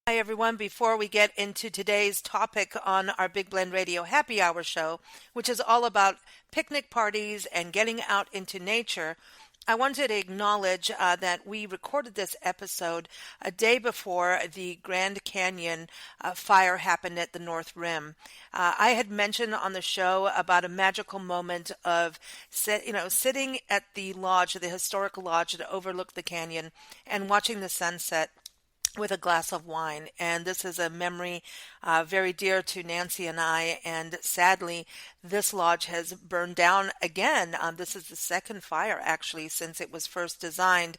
Hi, everyone. Before we get into today's topic on our Big Blend Radio Happy Hour show, which is all about picnic parties and getting out into nature, I wanted to acknowledge that we recorded this episode a day before the Grand Canyon fire happened at the North Rim. I had mentioned on the show about a magical moment of, sitting at the lodge, the historical lodge that overlooked the canyon, and watching the sunset with a glass of wine. And this is a memory very dear to Nancy and I. And sadly, this lodge has burned down again. This is the second fire, actually, since it was first designed.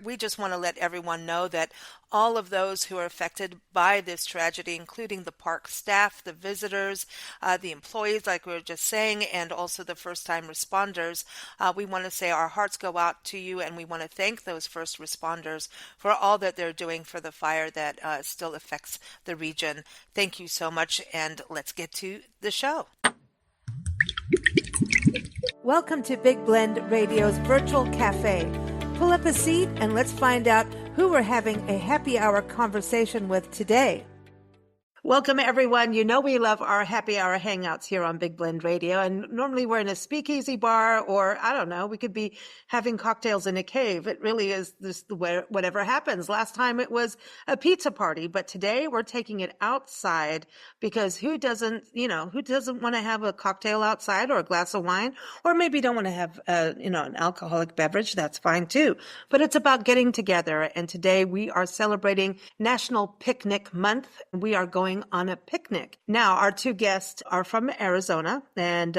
We just want to let everyone know that all of those who are affected by this tragedy, including the park staff, the visitors, the employees, like we were just saying, and also the first-time responders. We want to say our hearts go out to you, and we want to thank those first responders for all that they're doing for the fire that still affects the region. Thank you so much, and let's get to the show. Welcome to Big Blend Radio's virtual cafe. Pull up a seat and let's find out who we're having a happy hour conversation with today. Welcome, everyone. You know we love our happy hour hangouts here on Big Blend Radio, and normally we're in a speakeasy bar, or I don't know, we could be having cocktails in a cave. It really is just whatever happens. Last time it was a pizza party, but today we're taking it outside because who doesn't want to have a cocktail outside or a glass of wine, or maybe don't want to have an alcoholic beverage. That's fine too. But it's about getting together, and today we are celebrating National Picnic Month. We are going on a picnic. Now, our two guests are from Arizona, and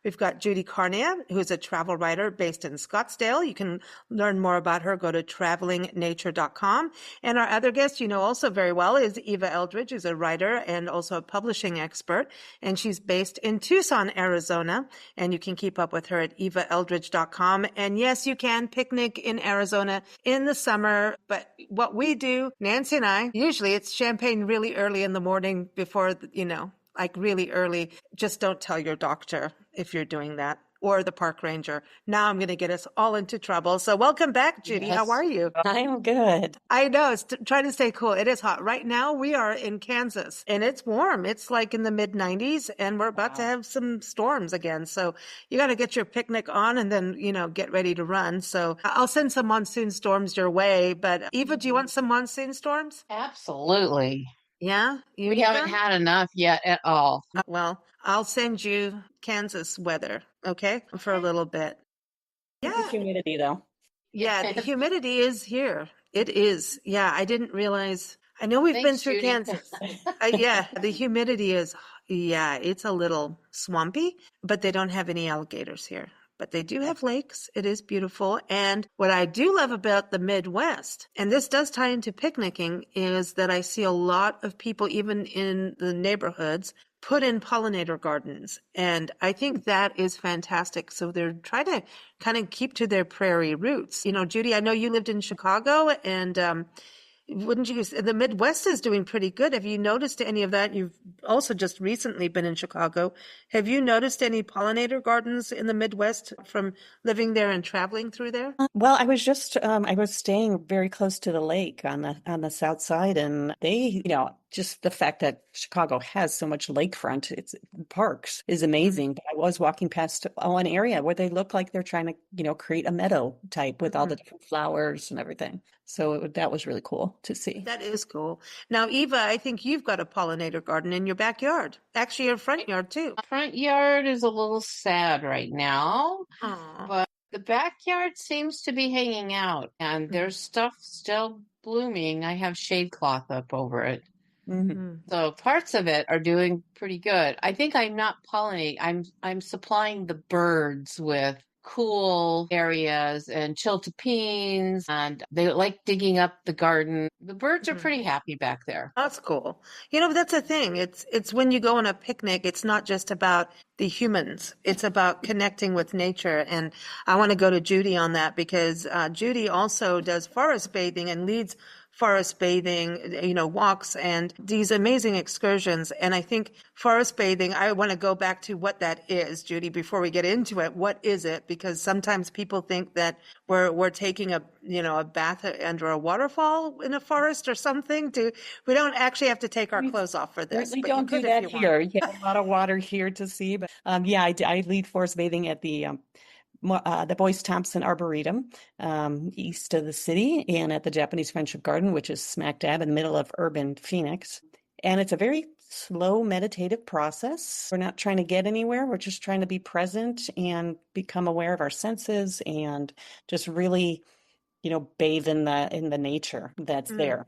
we've got Judy Carnia, who's a travel writer based in Scottsdale. You can learn more about her. Go to travelingnature.com. And our other guest, you know also very well, is Eva Eldridge, who's a writer and also a publishing expert, and she's based in Tucson, Arizona, and you can keep up with her at evaeldridge.com. And yes, you can picnic in Arizona in the summer, but what we do, Nancy and I, usually it's champagne really early in the morning before, like really early. Just don't tell your doctor if you're doing that, or the park ranger. Now I'm going to get us all into trouble. So welcome back, Judy. Yes. How are you? I'm good. I know. It's trying to stay cool. It is hot. Right now we are in Kansas and it's warm. It's like in the mid 90s and we're about to have some storms again. So you got to get your picnic on and then, get ready to run. So I'll send some monsoon storms your way. But Eva, do you want some monsoon storms? Absolutely. Yeah? You We need haven't them? had enough yet at all. Well, I'll send you Kansas weather, okay? For a little bit. The Yeah. humidity, though. Yeah, the humidity is here. It is. Yeah, I didn't realize. I know we've been Thanks, through Judy. Kansas. Yeah, the humidity is, it's a little swampy, but they don't have any alligators here. But they do have lakes. It is beautiful. And what I do love about the Midwest, and this does tie into picnicking, is that I see a lot of people, even in the neighborhoods, put in pollinator gardens. And I think that is fantastic. So they're trying to kind of keep to their prairie roots. Judy, I know you lived in Chicago, and wouldn't you? The Midwest is doing pretty good. Have you noticed any of that? You've also just recently been in Chicago. Have you noticed any pollinator gardens in the Midwest from living there and traveling through there? Well, I was just I was staying very close to the lake on the south side, and they, just the fact that Chicago has so much lakefront, it's parks is amazing. But I was walking past one area where they look like they're trying to, create a meadow type with all the different flowers and everything. So that was really cool to see. That is cool. Now, Eva, I think you've got a pollinator garden in your backyard. Actually, your front yard too. Front yard is a little sad right now, Aw. but the backyard seems to be hanging out and there's stuff still blooming. I have shade cloth up over it. So parts of it are doing pretty good. I think I'm not pollinating. I'm supplying the birds with cool areas and chiltepines, and they like digging up the garden. The birds are pretty happy back there. That's cool. That's the thing. It's when you go on a picnic, it's not just about the humans. It's about connecting with nature. And I want to go to Judy on that because Judy also does forest bathing and leads forest bathing, walks and these amazing excursions. And I think forest bathing, I want to go back to what that is, Judy, before we get into it. What is it? Because sometimes people think that we're taking a bath under a waterfall in a forest or something. We don't actually have to take our clothes off for this, Certainly but you don't do could if that you here. want. You have a lot of water here to see, but I lead forest bathing at the Boyce Thompson Arboretum, east of the city, and at the Japanese Friendship Garden, which is smack dab in the middle of urban Phoenix. And it's a very slow meditative process. We're not trying to get anywhere. We're just trying to be present and become aware of our senses and just really, bathe in the nature that's there.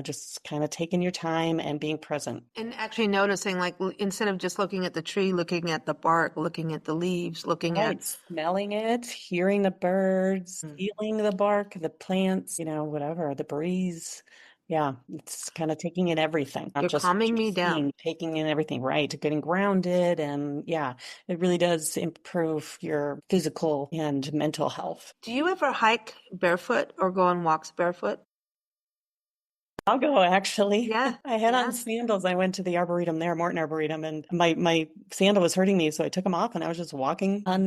Just kind of taking your time and being present. And actually noticing, like, instead of just looking at the tree, looking at the bark, looking at the leaves, looking at smelling it, hearing the birds, feeling the bark, the plants, whatever, the breeze. Yeah, it's kind of taking in everything, not you're just calming what you're me down. seeing, taking in everything, right? Getting grounded. And yeah, it really does improve your physical and mental health. Do you ever hike barefoot or go on walks barefoot? I'll go, actually. Yeah, I had on sandals. I went to the Arboretum there, Morton Arboretum, and my sandal was hurting me, so I took them off and I was just walking on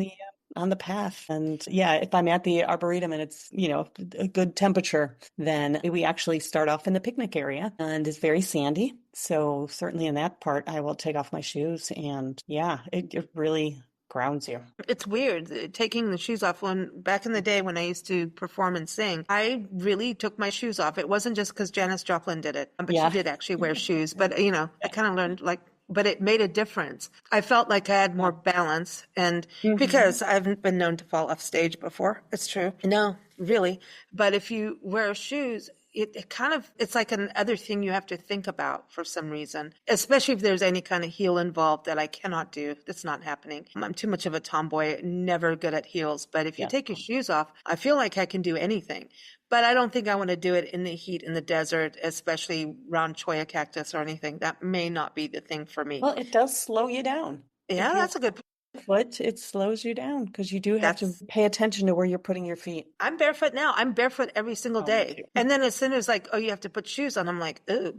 the path. And yeah, if I'm at the Arboretum and it's, a good temperature, then we actually start off in the picnic area and it's very sandy. So certainly in that part, I will take off my shoes and yeah, it really grounds you. It's weird taking the shoes off. Back in the day when I used to perform and sing, I really took my shoes off. It wasn't just because Janis Joplin did it, but she did actually wear shoes. But I kind of learned but it made a difference. I felt like I had more balance, and because I've been known to fall off stage before. It's true. No, really. But if you wear shoes, it's like another thing you have to think about for some reason, especially if there's any kind of heel involved that I cannot do. That's not happening. I'm too much of a tomboy, never good at heels. But if you take your shoes off, I feel like I can do anything. But I don't think I want to do it in the heat in the desert, especially around cholla cactus or anything. That may not be the thing for me. Well, it does slow you down. Yeah, that's a good foot, it slows you down because you do have to pay attention to where you're putting your feet. I'm barefoot now. I'm barefoot every single day. And then as soon as you have to put shoes on, I'm like, ooh,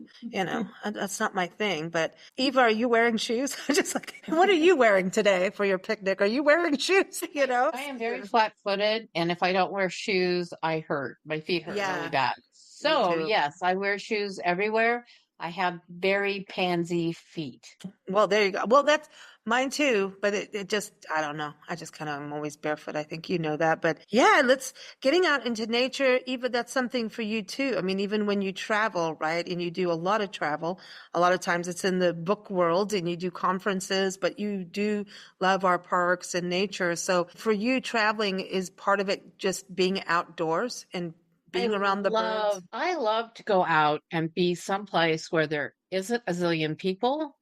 that's not my thing. But Eva, are you wearing shoes? I'm just like, what are you wearing today for your picnic? Are you wearing shoes? I am very flat-footed, and if I don't wear shoes, I hurt. My feet hurt really bad. So yes, I wear shoes everywhere. I have very pansy feet. Well, there you go. Well, that's mine too, but it just, I don't know. I just kind of am always barefoot. I think you know that. But yeah, getting out into nature, Eva, that's something for you too. I mean, even when you travel, right? And you do a lot of travel, a lot of times it's in the book world and you do conferences, but you do love our parks and nature. So for you, traveling is part of it just being outdoors and being around the birds. I love to go out and be someplace where there isn't a zillion people,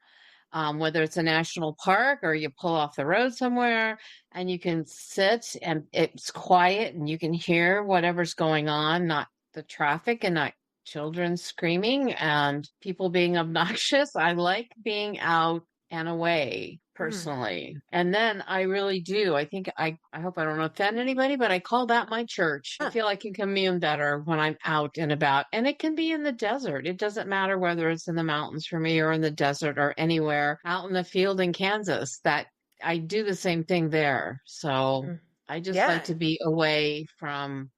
whether it's a national park or you pull off the road somewhere and you can sit and it's quiet and you can hear whatever's going on, not the traffic and not children screaming and people being obnoxious. I like being out and away personally. And then I really do. I think I hope I don't offend anybody, but I call that my church. I feel I can commune better when I'm out and about. And it can be in the desert. It doesn't matter whether it's in the mountains for me or in the desert or anywhere out in the field in Kansas. That I do the same thing there. So I just like to be away from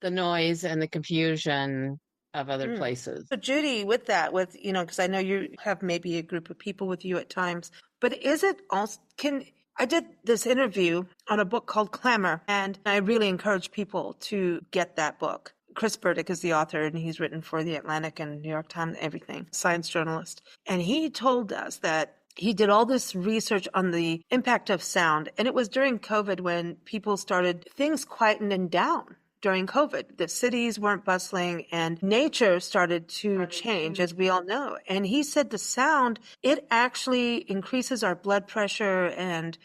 the noise and the confusion of other places. So Judy, because I know you have maybe a group of people with you at times, but is it also, I did this interview on a book called Clamor, and I really encourage people to get that book. Chris Burdick is the author, and he's written for The Atlantic and New York Times, everything, science journalist. And he told us that he did all this research on the impact of sound, and it was during COVID when things quietened down. During COVID, the cities weren't bustling and nature started to change, as we all know. And he said the sound, it actually increases our blood pressure. And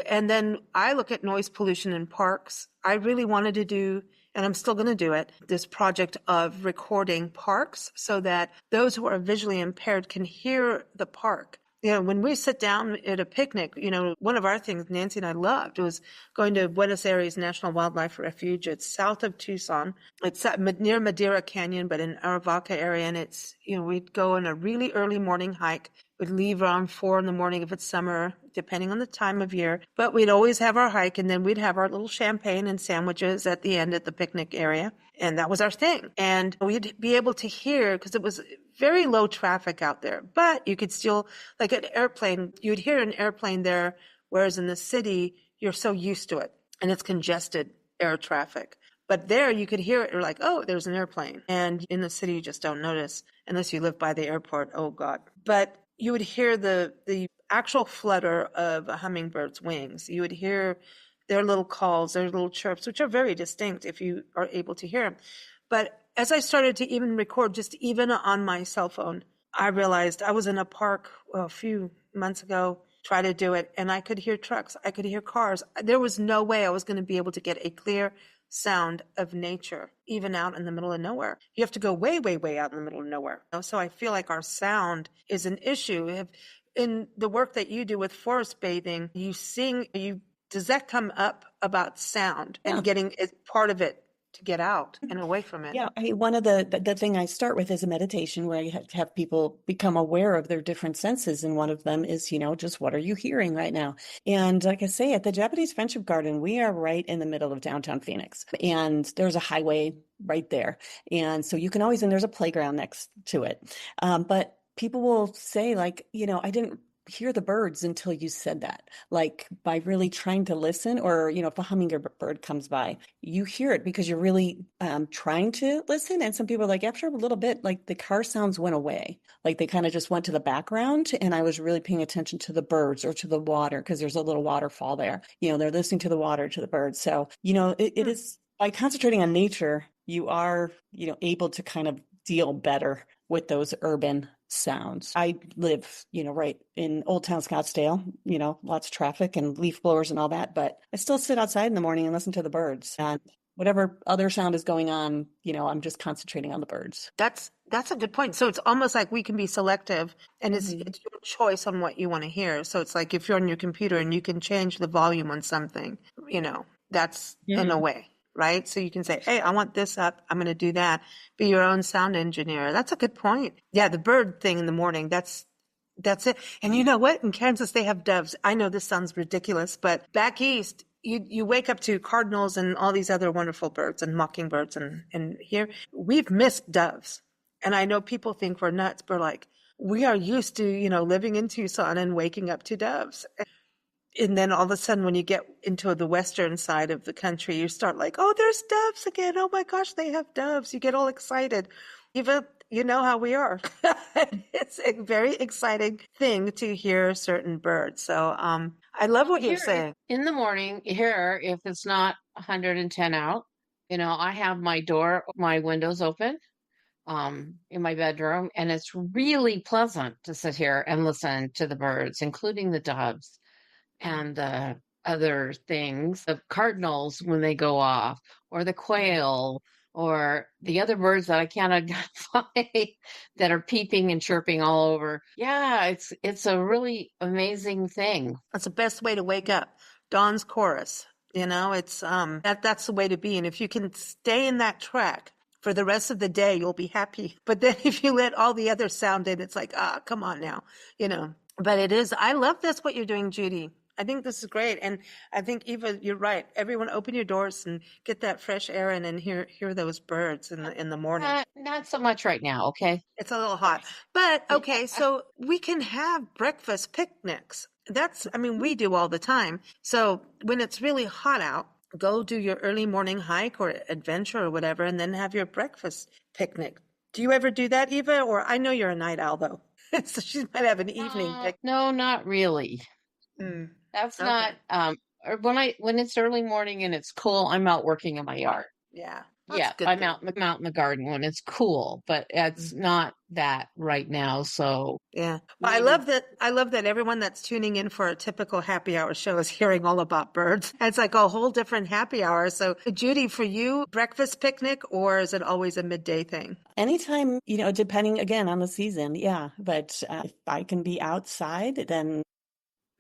then I look at noise pollution in parks. I really wanted to do, and I'm still going to do it, this project of recording parks so that those who are visually impaired can hear the park. when we sit down at a picnic, one of our things Nancy and I loved was going to Buenos Aires National Wildlife Refuge. It's south of Tucson. It's near Madeira Canyon, but in Aravaca area. And it's, we'd go on a really early morning hike. We'd leave around 4 a.m. if it's summer, depending on the time of year. But we'd always have our hike, and then we'd have our little champagne and sandwiches at the end at the picnic area. And that was our thing. And we'd be able to hear, because it was very low traffic out there, but you could still, like an airplane, you'd hear an airplane there, whereas in the city, you're so used to it, and it's congested air traffic. But there you could hear it. You're like, oh, there's an airplane. And in the city, you just don't notice unless you live by the airport. Oh, God. But you would hear the actual flutter of a hummingbird's wings. You would hear their little calls, their little chirps, which are very distinct if you are able to hear them. But as I started to even record, just even on my cell phone, I realized I was in a park a few months ago, try to do it, and I could hear trucks. I could hear cars. There was no way I was going to be able to get a clear sound of nature, even out in the middle of nowhere. You have to go way, way, way out in the middle of nowhere. So I feel like our sound is an issue. In the work that you do with forest bathing, does that come up about sound and getting part of it to get out and away from it? Yeah, one of the thing I start with is a meditation where I have people become aware of their different senses, and one of them is, just what are you hearing right now? And like I say, at the Japanese Friendship Garden, we are right in the middle of downtown Phoenix, and there's a highway right there, and so you can always, and there's a playground next to it, but people will say, like, I didn't hear the birds until you said that, like by really trying to listen, or if a hummingbird comes by, you hear it because you're really trying to listen. And some people are like, after a little bit, like the car sounds went away, like they kind of just went to the background, and I was really paying attention to the birds or to the water, because there's a little waterfall there. They're listening to the water, to the birds. So it is, by concentrating on nature, you are able to kind of deal better with those urban sounds. I live, right in Old Town Scottsdale, lots of traffic and leaf blowers and all that, but I still sit outside in the morning and listen to the birds, and whatever other sound is going on, I'm just concentrating on the birds. That's a good point. So it's almost like we can be selective, and it's your choice on what you want to hear. So it's like if you're on your computer and you can change the volume on something, that's in a way. Right? So you can say, hey, I want this up. I'm going to do that. Be your own sound engineer. That's a good point. Yeah, the bird thing in the morning, that's it. And you know what? In Kansas, they have doves. I know this sounds ridiculous, but back east, you wake up to cardinals and all these other wonderful birds and mockingbirds. And here, we've missed doves. And I know people think we're nuts, but like, we are used to, living in Tucson and waking up to doves. And then all of a sudden, when you get into the western side of the country, you start like, oh, there's doves again. Oh my gosh, they have doves. You get all excited. Even, you know how we are. It's a very exciting thing to hear certain birds. So I love what you're saying. In the morning here, if it's not 110 out, I have my windows open in my bedroom, and it's really pleasant to sit here and listen to the birds, including the doves and other things, the cardinals when they go off, or the quail, or the other birds that I can't identify that are peeping and chirping all over. Yeah, it's a really amazing thing. That's the best way to wake up. Dawn's chorus. It's that's the way to be. And if you can stay in that track for the rest of the day, you'll be happy. But then if you let all the other sound in, it's like, come on now, But it is, I love that's what you're doing, Judy. I think this is great. And I think, Eva, you're right. Everyone open your doors and get that fresh air in and hear those birds in the morning. Not so much right now, okay? It's a little hot. But, okay, so we can have breakfast picnics. We do all the time. So when it's really hot out, go do your early morning hike or adventure or whatever, and then have your breakfast picnic. Do you ever do that, Eva? Or I know you're a night owl, though. So she might have an evening picnic. No, not really. That's okay. Not or when it's early morning and it's cool, I'm out working in my yard. Yeah. That's Yeah, a good I'm thing. out in the garden when it's cool, but it's not that right now. So Yeah. Well, maybe I love that everyone that's tuning in for a typical happy hour show is hearing all about birds. It's like a whole different happy hour. So, Judy, for you, breakfast picnic, or is it always a midday thing? Anytime, depending again on the season, yeah. But if I can be outside, then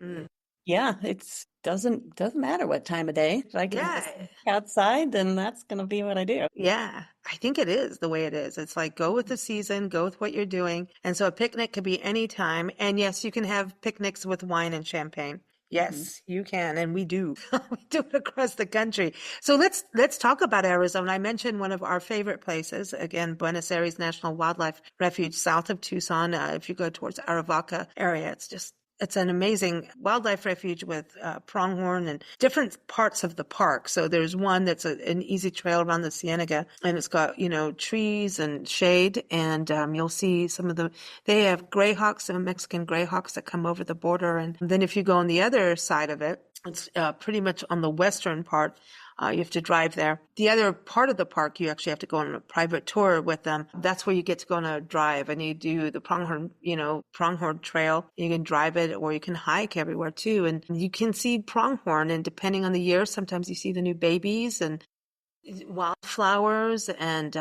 Mm. yeah, it's doesn't matter what time of day. If I can have a Yeah. snack outside, then that's gonna be what I do. Yeah, I think it is the way it is. It's like go with the season, go with what you're doing. And so a picnic could be any time. And yes, you can have picnics with wine and champagne. Hmm. Yes, you can, and we do. We do it across the country. So let's talk about Arizona. I mentioned one of our favorite places, again, Buenos Aires National Wildlife Refuge, south of Tucson. If you go towards Aravaca area, it's an amazing wildlife refuge with pronghorn and different parts of the park. So there's one that's an easy trail around the Cienega, and it's got, trees and shade. And you'll see they have greyhawks and Mexican greyhawks that come over the border. And then if you go on the other side of it, it's pretty much on the western part. You have to drive there. The other part of the park, you actually have to go on a private tour with them. That's where you get to go on a drive and you do the pronghorn trail. You can drive it or you can hike everywhere too. And you can see pronghorn, and depending on the year, sometimes you see the new babies and wildflowers, and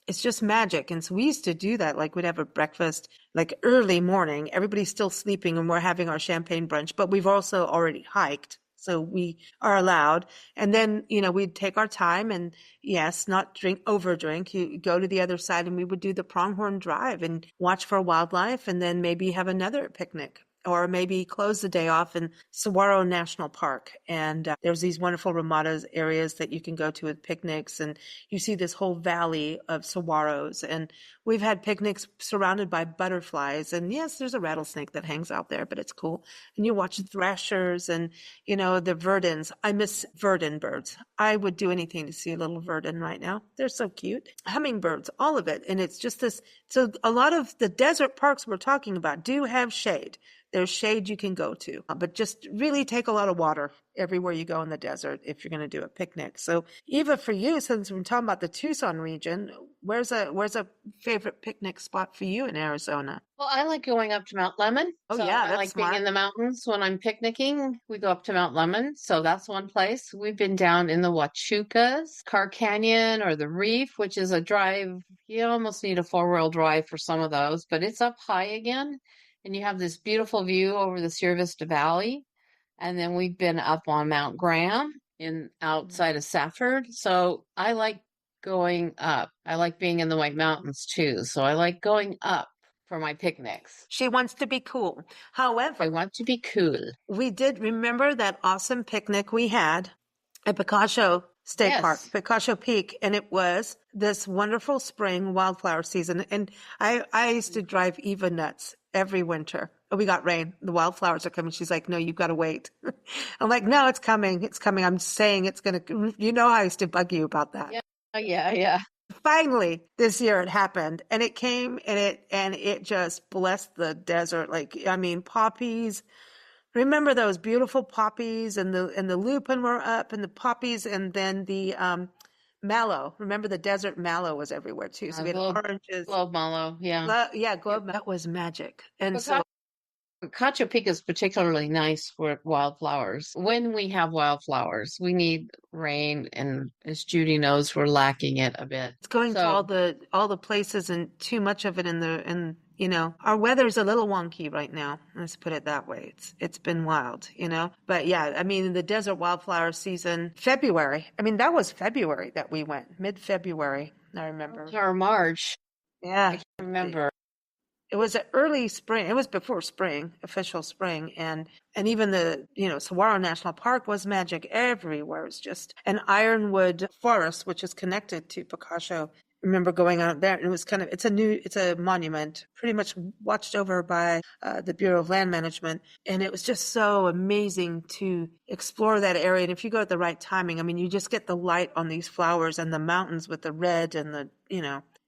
it's just magic. And so we used to do that. Like we'd have a breakfast like early morning. Everybody's still sleeping and we're having our champagne brunch, but we've also already hiked. So we are allowed. And then, we'd take our time and yes, not over drink. You go to the other side and we would do the pronghorn drive and watch for wildlife and then maybe have another picnic. Or maybe close the day off in Saguaro National Park. And there's these wonderful Ramadas areas that you can go to with picnics. And you see this whole valley of saguaros. And we've had picnics surrounded by butterflies. And yes, there's a rattlesnake that hangs out there, but it's cool. And you watch thrashers and, the verdins. I miss verdin birds. I would do anything to see a little verdin right now. They're so cute. Hummingbirds, all of it. And it's just this. So a lot of the desert parks we're talking about do have shade. There's shade you can go to, but just really take a lot of water everywhere you go in the desert if you're going to do a picnic. So Eva, for you, since we're talking about the Tucson region, where's a favorite picnic spot for you in Arizona? well, I like going up to Mount Lemon. Oh So yeah, I that's like being smart. in the mountains when I'm picnicking. We go up to Mount Lemon. So that's one place. We've been down in the Huachucas, Car Canyon, or the Reef, which is a drive. You almost need a four-wheel drive for some of those, but it's up high again. And you have this beautiful view over the Sierra Vista Valley. And then we've been up on Mount Graham in outside of Safford. So I like going up. I like being in the White Mountains too. So I like going up for my picnics. She wants to be cool. I However, want to be cool. we did remember that awesome picnic we had at Picacho State Park, Yes. Picacho Peak, and it was this wonderful spring wildflower season. And I used to drive Eva nuts every winter. Oh, we got rain. The wildflowers are coming. She's like, no, you've got to wait. I'm like, no, it's coming. It's coming. I'm saying it's going to, I used to bug you about that. Yeah. Yeah. Yeah. Finally, this year it happened and it came and it just blessed the desert. Like, I mean, poppies. Remember those beautiful poppies and the lupin were up and the poppies and then the mallow. Remember the desert mallow was everywhere too. So we had oranges. Globe mallow. Yeah. Yeah, globe. That was magic. And so Picacho Peak is particularly nice for wildflowers. When we have wildflowers, we need rain, and as Judy knows, we're lacking it a bit. it's going to So all the places and too much of it our weather's a little wonky right now. Let's put it that way. It's been wild. But yeah, I mean the desert wildflower season, February. I mean that was February that we went, mid-February. I remember. or March, Yeah. I can't remember. It was an early spring. It was before spring, official spring, and even the Saguaro National Park was magic everywhere. It was just an ironwood forest, which is connected to Picacho. I remember going out there, and it was it's a monument, pretty much watched over by the Bureau of Land Management, and it was just so amazing to explore that area. And if you go at the right timing, I mean, you just get the light on these flowers and the mountains with the red and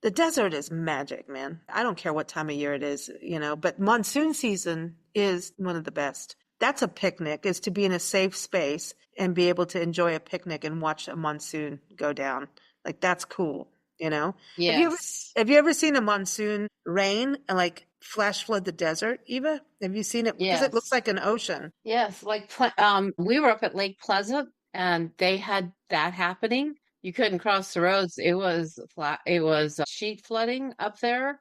the desert is magic, man. I don't care what time of year it is, but monsoon season is one of the best. That's a picnic, is to be in a safe space and be able to enjoy a picnic and watch a monsoon go down. Like that's cool, you know? Yes. Have you ever seen a monsoon rain and like flash flood the desert, Eva? Have you seen it? Because it looks Yes. like an ocean. Yes. Like, we were up at Lake Pleasant and they had that happening. You couldn't cross the roads. It was flat. It was sheet flooding up there.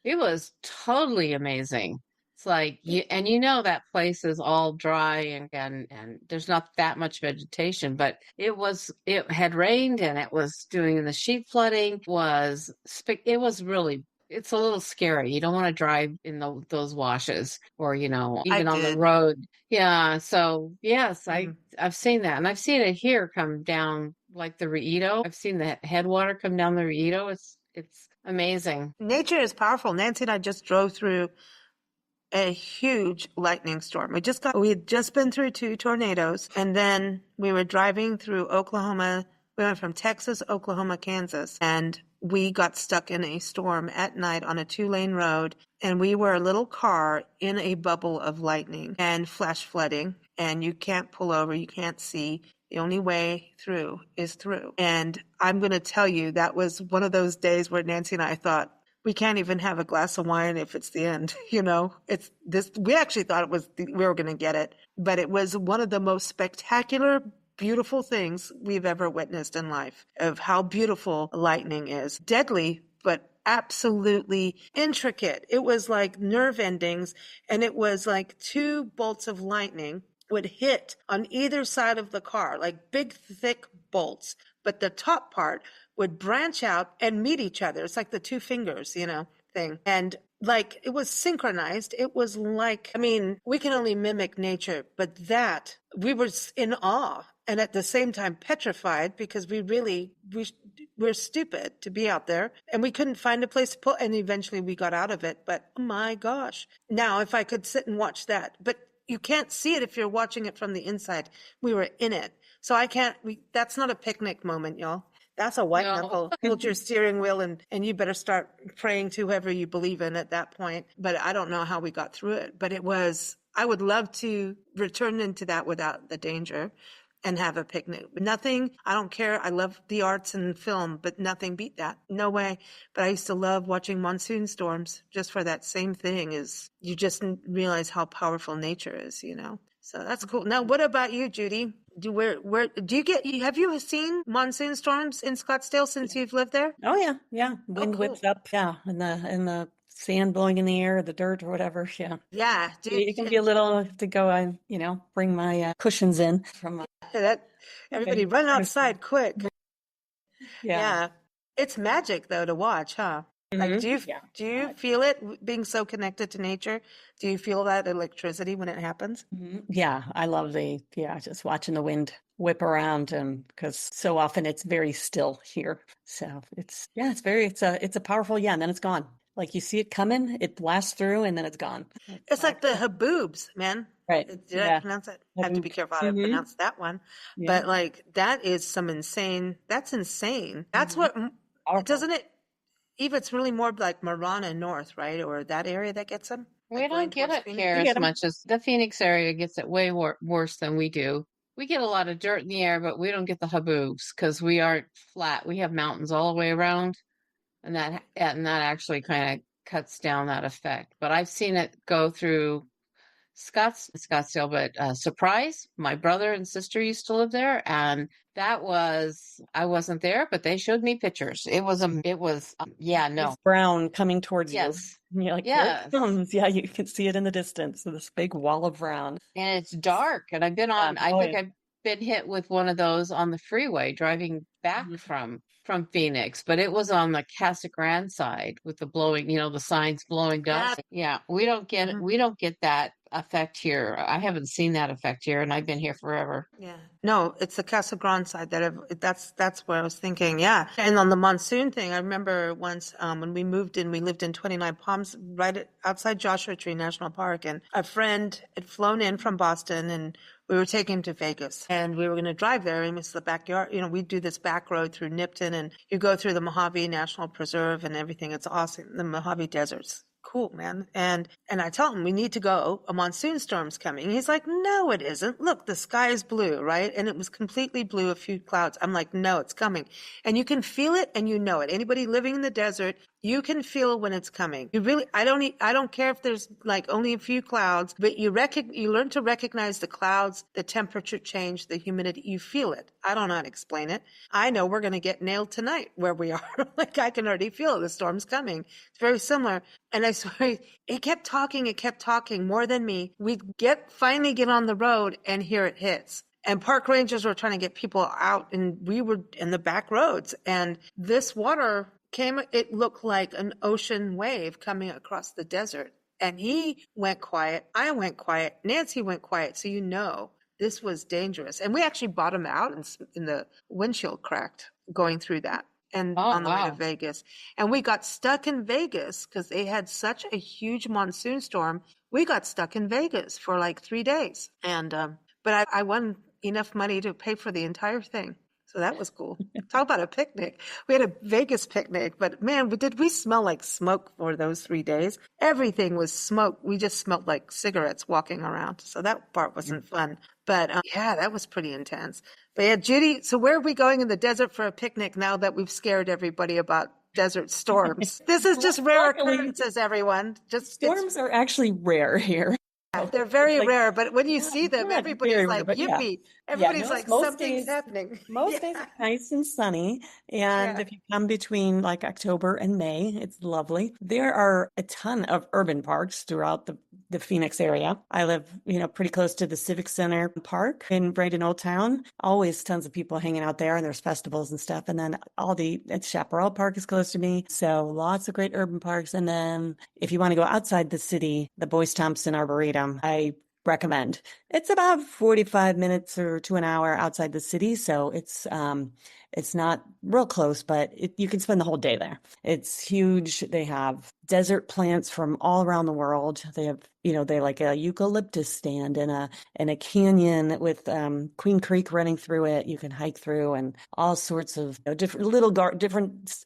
It was totally amazing. It's like and that place is all dry and there's not that much vegetation, but it had rained and it was doing the sheet flooding it was really it's a little scary. You don't want to drive in those washes or I even on the did. road. Yeah, so yes, Mhm. I've seen that and I've seen it here come down like the Rieto. I've seen the headwater come down the Rieto. It's amazing. Nature is powerful. Nancy and I just drove through a huge lightning storm. We had just been through 2 tornadoes, and then we were driving through Oklahoma. We went from Texas, Oklahoma, Kansas, and we got stuck in a storm at night on a 2-lane road. And we were a little car in a bubble of lightning and flash flooding. And you can't pull over, you can't see. The only way through is through. And I'm going to tell you, that was one of those days where Nancy and I thought, we can't even have a glass of wine if it's the end, It's this. We actually thought we were going to get it, but it was one of the most spectacular, beautiful things we've ever witnessed in life, of how beautiful lightning is. Deadly, but absolutely intricate. It was like nerve endings, and it was like 2 bolts of lightning would hit on either side of the car, like big, thick bolts. But the top part would branch out and meet each other. It's like the 2 fingers, thing. And like it was synchronized. It was like, I mean, we can only mimic nature, but that we were in awe and at the same time petrified because we're stupid to be out there and we couldn't find a place to pull. And eventually we got out of it. But oh my gosh, now if I could sit and watch that, but you can't see it if you're watching it from the inside. We were in it. So that's not a picnic moment, y'all. That's a white No. knuckle. Hold your steering wheel and you better start praying to whoever you believe in at that point. But I don't know how we got through it. But I would love to return into that without the danger and have a picnic. Nothing, I don't care. I love the arts and film, but nothing beat that. No way. But I used to love watching monsoon storms just for that same thing, is you just realize how powerful nature is, So that's cool. Now, what about you, Judy? Have you seen monsoon storms in Scottsdale since you've lived there? Oh yeah. Wind cool. whips up, yeah, and the sand blowing in the air, the dirt or whatever. Yeah. Yeah, It can be a little to go. Bring my cushions in from. Everybody run outside quick. Yeah. Yeah. It's magic though to watch, huh? Like, do you feel it being so connected to nature? Do you feel that electricity when it happens? Yeah, I love just watching the wind whip around, and because so often it's very still here. So it's a powerful, and then it's gone. Like you see it coming, it blasts through, and then it's gone. It's like the haboobs, man. Right. Did I pronounce it? I have to be careful how I pronounce that one. Yeah. But like, that's insane. That's what, doesn't it? Eva, it's really more like Marana North, right? Or that area that gets them? We don't get it here as much as the Phoenix area gets it way worse than we do. We get a lot of dirt in the air, but we don't get the haboobs because we aren't flat. We have mountains all the way around, and that actually kind of cuts down that effect. But I've seen it go through Scottsdale, but Surprise, my brother and sister used to live there, and I wasn't there, but they showed me pictures. It's brown coming towards you. And you're like, yes. Here it comes. Yeah, you can see it in the distance. So this big wall of brown. And it's dark. And I've been I've been hit with one of those on the freeway driving back from Phoenix, but it was on the Casa Grande side with the blowing, the signs blowing dust. Yeah, we don't get that effect here. I haven't seen that effect here, and I've been here forever. Yeah, no, it's the Casa Grande side that's where I was thinking. Yeah, and on the monsoon thing, I remember once when we moved in, we lived in 29 Palms, right outside Joshua Tree National Park, and a friend had flown in from Boston, and we were taking him to Vegas, and we were going to drive there, and it's the backyard. We do this back road through Nipton, and you go through the Mojave National Preserve and everything. It's awesome. The Mojave Desert's cool, man. And I told him, we need to go. A monsoon storm's coming. He's like, no, it isn't. Look, the sky is blue, right? And it was completely blue, a few clouds. I'm like, no, it's coming. And you can feel it and you know it. Anybody living in the desert, you can feel when it's coming. You really, I don't care if there's like only a few clouds, but you learn to recognize the clouds, the temperature change, the humidity. You feel it. I don't know how to explain it. I know we're going to get nailed tonight where we are. Like I can already feel the storm's coming. It's very similar. And I swear, it kept talking more than me. We finally get on the road and here it hits. And park rangers were trying to get people out and we were in the back roads. And this water came, it looked like an ocean wave coming across the desert. And he went quiet. I went quiet. Nancy went quiet. So you know this was dangerous. And we actually bottomed out and the windshield cracked going through that. And on the way to Vegas. And we got stuck in Vegas because they had such a huge monsoon storm. We got stuck in Vegas for like 3 days. And, but I won enough money to pay for the entire thing. So that was cool. Talk about a picnic. We had a Vegas picnic, but man, did we smell like smoke for those 3 days? Everything was smoke. We just smelled like cigarettes walking around. So that part wasn't fun. But yeah, that was pretty intense. But yeah, Judy, so where are we going in the desert for a picnic now that we've scared everybody about desert storms? This is just rare occurrences, everyone. Storms are actually rare here. They're very rare, but when you see them, everybody's like, yippee. Everybody's like, something's happening. Most days are nice and sunny. And if you come between like October and May, it's lovely. There are a ton of urban parks throughout the Phoenix area. I live, pretty close to the Civic Center Park right in Old Town. Always tons of people hanging out there and there's festivals and stuff. And then Chaparral Park is close to me. So lots of great urban parks. And then if you want to go outside the city, the Boyce Thompson Arboretum, I recommend. It's about 45 minutes or to an hour outside the city. So it's not real close, but you can spend the whole day there. It's huge. They have desert plants from all around the world. They have, they like a eucalyptus stand and a canyon with Queen Creek running through it. You can hike through and all sorts of different little gardens,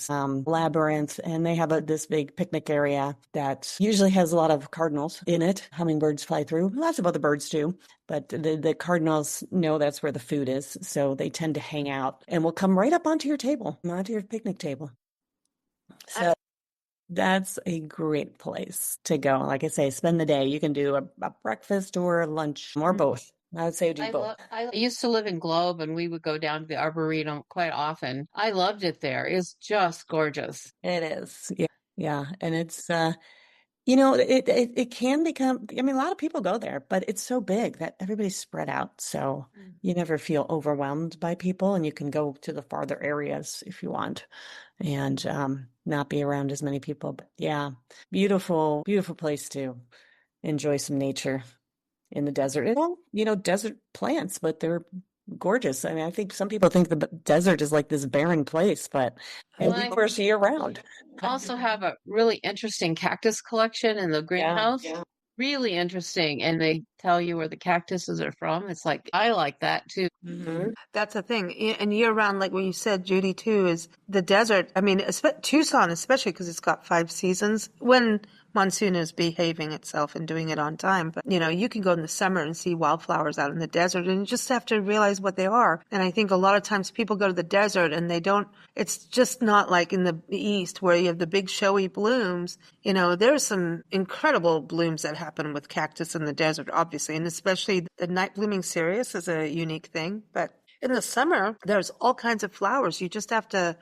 labyrinth, and they have this big picnic area that usually has a lot of cardinals in it. Hummingbirds fly through. Lots of other birds too. But the cardinals know that's where the food is, so they tend to hang out and will come right up onto your picnic table. So that's a great place to go. Like I say, spend the day. You can do a breakfast or a lunch or both. I would say do both. I used to live in Globe and we would go down to the Arboretum quite often. I loved it there. It's just gorgeous. It is. Yeah. And it's, it can become, a lot of people go there, but it's so big that everybody's spread out. So you never feel overwhelmed by people and you can go to the farther areas if you want and not be around as many people. But yeah, beautiful, beautiful place to enjoy some nature in the desert. Desert plants, but they're gorgeous. I think some people think the desert is like this barren place, but of course year round. Also have a really interesting cactus collection in the greenhouse. Yeah. Really interesting. And they tell you where the cactuses are from. It's like, I like that too. Mm-hmm. That's a thing. And year round, like what you said, Judy, too, is the desert. Tucson, especially because it's got 5 seasons. When monsoon is behaving itself and doing it on time. But, you can go in the summer and see wildflowers out in the desert and you just have to realize what they are. And I think a lot of times people go to the desert and it's just not like in the East where you have the big showy blooms. There's some incredible blooms that happen with cactus in the desert, obviously. And especially the night blooming cereus is a unique thing. But in the summer, there's all kinds of flowers. You just have to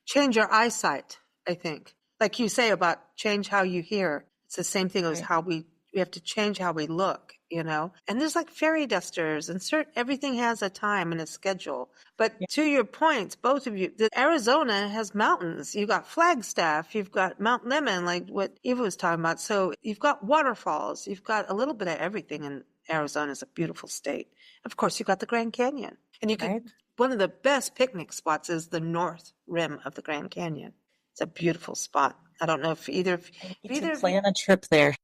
change your eyesight, I think. Like you say about change how you hear. It's the same thing as how we have to change how we look, And there's like fairy dusters and everything has a time and a schedule. But to your points, both of you, Arizona has mountains. You've got Flagstaff, you've got Mount Lemmon, like what Eva was talking about. So you've got waterfalls, you've got a little bit of everything. And Arizona is a beautiful state. Of course, you've got the Grand Canyon. And one of the best picnic spots is the north rim of the Grand Canyon. It's a beautiful spot. I don't know if either of you plan a trip there.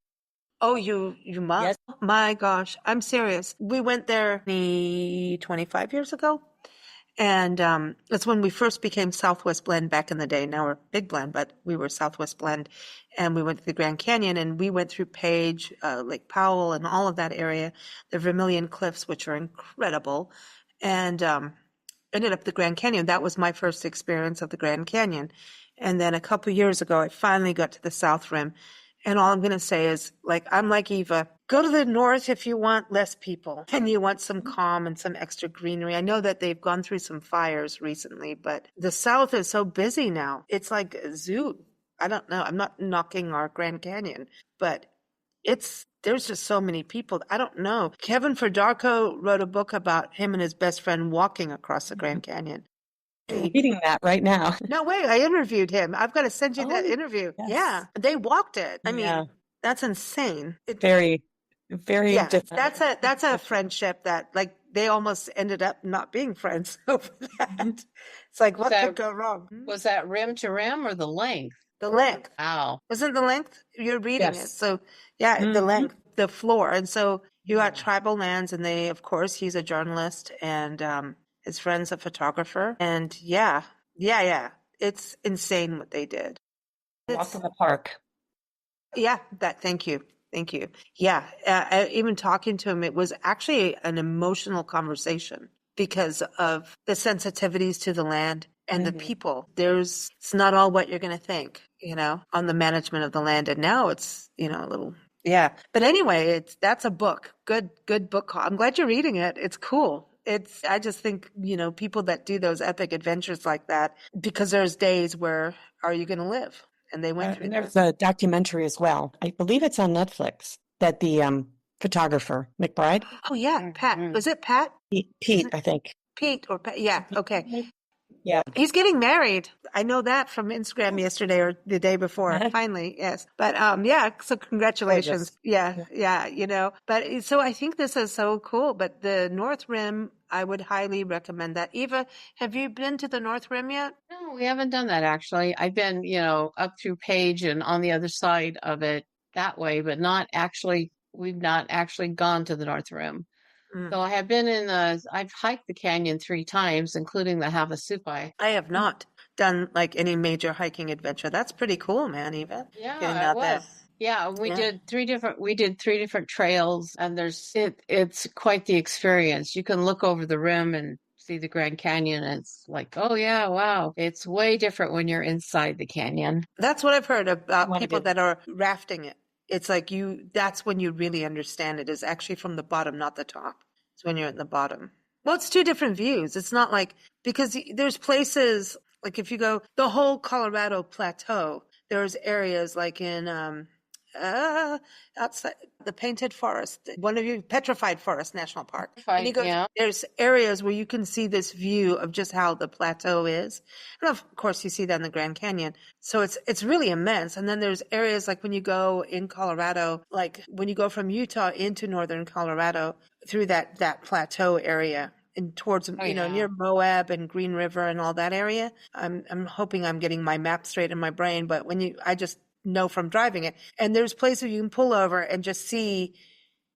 Oh, you must. Yes. My gosh, I'm serious. We went there 25 years ago, And that's when we first became Southwest Blend back in the day. Now we're Big Blend, but we were Southwest Blend. And we went to the Grand Canyon, and we went through Page, Lake Powell, and all of that area, the Vermilion Cliffs, which are incredible. And ended up the Grand Canyon. That was my first experience of the Grand Canyon. And then a couple years ago, I finally got to the South Rim. And all I'm going to say is, like, I'm like Eva, go to the north if you want less people and you want some calm and some extra greenery. I know that they've gone through some fires recently, but the south is so busy now. It's like a zoo. I don't know. I'm not knocking our Grand Canyon, but there's just so many people. I don't know. Kevin Fedorko wrote a book about him and his best friend walking across the Grand Canyon. Reading that right now. No way. I interviewed him. I've got to send you that interview. Yes. Yeah. They walked it. I Yeah. mean, that's insane. Very, very different. That's a friendship that, like, they almost ended up not being friends over that. It's like, what could go wrong? Was that rim to rim or the length? The length. Wow. Wasn't the length? You're reading Yes. it. So, yeah, the Mhm. length, the floor. And so you got tribal lands, and they, of course, he's a journalist, and his friend's a photographer. And yeah. It's insane what they did. Walk in the park. Yeah, thank you. Thank you. Yeah, even talking to him, it was actually an emotional conversation because of the sensitivities to the land and the people. It's not all what you're going to think, on the management of the land. And now it's, a little, yeah. But anyway, that's a book. Good book call. I'm glad you're reading it. It's cool. I just think, people that do those epic adventures like that, because there's days where are you going to live? And they went through and there's a documentary as well. I believe it's on Netflix that the photographer, McBride. Oh, yeah. Pat. Was it Pat? Pete, I think. Pete or Pat. Yeah. Okay. Yeah. He's getting married. I know that from Instagram yesterday or the day before. Finally, yes. But yeah, so congratulations. Gorgeous. Yeah, But so I think this is so cool. But the North Rim, I would highly recommend that. Eva, have you been to the North Rim yet? No, we haven't done that actually. I've been, up through Page and on the other side of it that way, but we've not actually gone to the North Rim. So I have been I've hiked the canyon 3 times, including the Havasupai. I have not done like any major hiking adventure. That's pretty cool, man, Eva. Yeah, it was. Yeah, we did 3 different trails, and it's quite the experience. You can look over the rim and see the Grand Canyon, and it's like, oh yeah, wow. It's way different when you're inside the canyon. That's what I've heard about people that are rafting it. It's like that's when you really understand it, is actually from the bottom, not the top. It's when you're at the bottom. Well, it's 2 different views. It's not like, because there's places, like if you go the whole Colorado plateau, there's areas like in outside the Painted Forest, Petrified Forest National Park. And you go, there's areas where you can see this view of just how the plateau is. And of course, you see that in the Grand Canyon. So it's really immense. And then there's areas like when you go in Colorado, like when you go from Utah into northern Colorado through that plateau area and towards, near Moab and Green River and all that area. I'm hoping I'm getting my map straight in my brain, but I just know from driving it. And there's places you can pull over and just see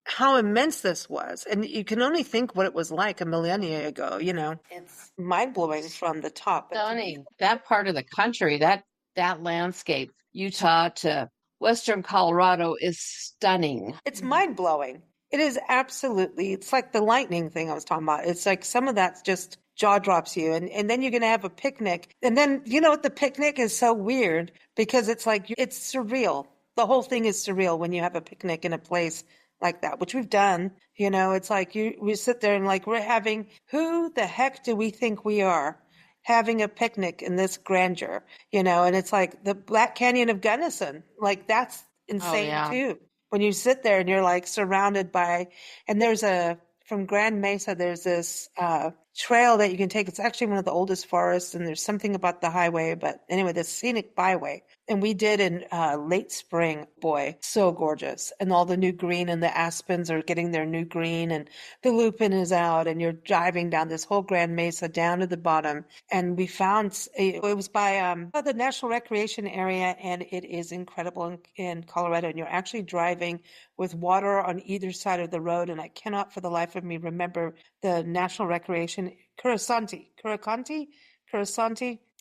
how immense this was. And you can only think what it was like a millennia ago, It's mind-blowing from the top. Stunning. That part of the country, that landscape, Utah to western Colorado, is stunning. It's mind-blowing. It is absolutely, it's like the lightning thing I was talking about. It's like some of that's just jaw drops you. And then you're going to have a picnic. And then, the picnic is so weird because it's like, it's surreal. The whole thing is surreal when you have a picnic in a place like that, which we've done. It's like we sit there and like, who the heck do we think we are having a picnic in this grandeur, and it's like the Black Canyon of Gunnison. Like that's insane too. When you sit there and you're like surrounded by, and from Grand Mesa, there's this trail that you can take. It's actually one of the oldest forests, and there's something about the highway, but anyway, the scenic byway. And we did in late spring. Boy, so gorgeous. And all the new green, and the aspens are getting their new green, and the lupin is out, and you're driving down this whole Grand Mesa down to the bottom. And we found it was by the National Recreation Area, and it is incredible in Colorado. And you're actually driving with water on either side of the road. And I cannot for the life of me remember the National Recreation Coruscant.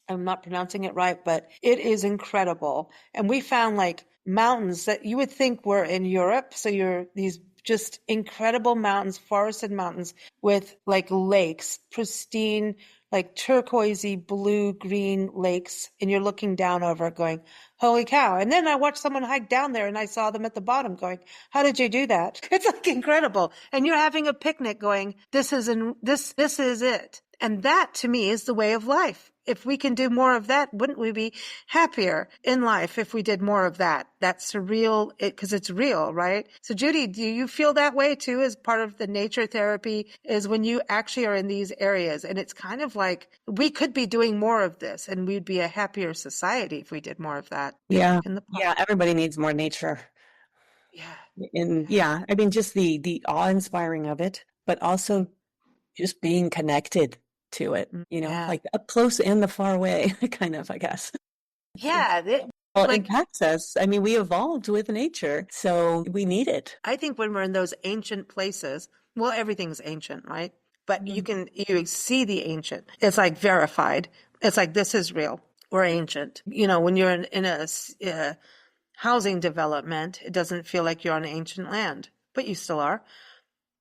I'm not pronouncing it right, but it is incredible. And we found like mountains that you would think were in Europe. So you're these just incredible mountains, forested mountains with like lakes, pristine, like turquoisey, blue, green lakes. And you're looking down over it going, holy cow. And then I watched someone hike down there and I saw them at the bottom going, how did you do that? It's like incredible. And you're having a picnic going, this is it. And that to me is the way of life. If we can do more of that, wouldn't we be happier in life if we did more of that? That's surreal, because it's real, right? So Judy, do you feel that way too as part of the nature therapy is when you actually are in these areas and it's kind of like we could be doing more of this and we'd be a happier society if we did more of that. Yeah. In the park. Yeah. Everybody needs more nature. Yeah. And yeah, I mean, just the awe-inspiring of it, but also just being connected to it, Yeah. like up close and the far away, kind of, I guess. Yeah. Well, it impacts us. I mean, we evolved with nature, so we need it. I think when we're in those ancient places, well, everything's ancient, right? But you see the ancient. It's like verified. It's like, this is real. We're ancient. When you're in a housing development, it doesn't feel like you're on ancient land, but you still are.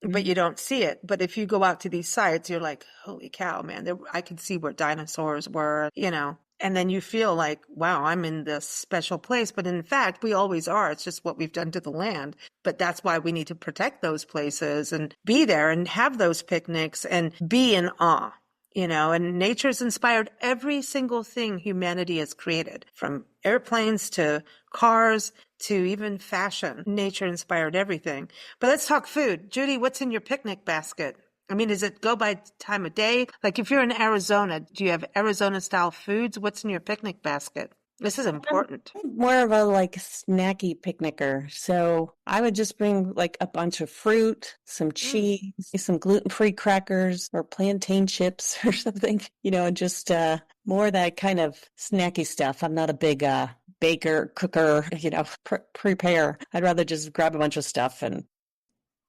But you don't see it. But if you go out to these sites, you're like, holy cow, man, I can see where dinosaurs were, and then you feel like, wow, I'm in this special place. But in fact, we always are. It's just what we've done to the land. But that's why we need to protect those places and be there and have those picnics and be in awe. And nature's inspired every single thing humanity has created, from airplanes to cars to even fashion. Nature inspired everything. But let's talk food. Judy, what's in your picnic basket? I mean, does it go by time of day? Like if you're in Arizona, do you have Arizona style foods? What's in your picnic basket? This is important. I'm more of a like snacky picnicker. So I would just bring like a bunch of fruit, some cheese, some gluten-free crackers or plantain chips or something, and just more that kind of snacky stuff. I'm not a big baker, cooker, prepare. I'd rather just grab a bunch of stuff and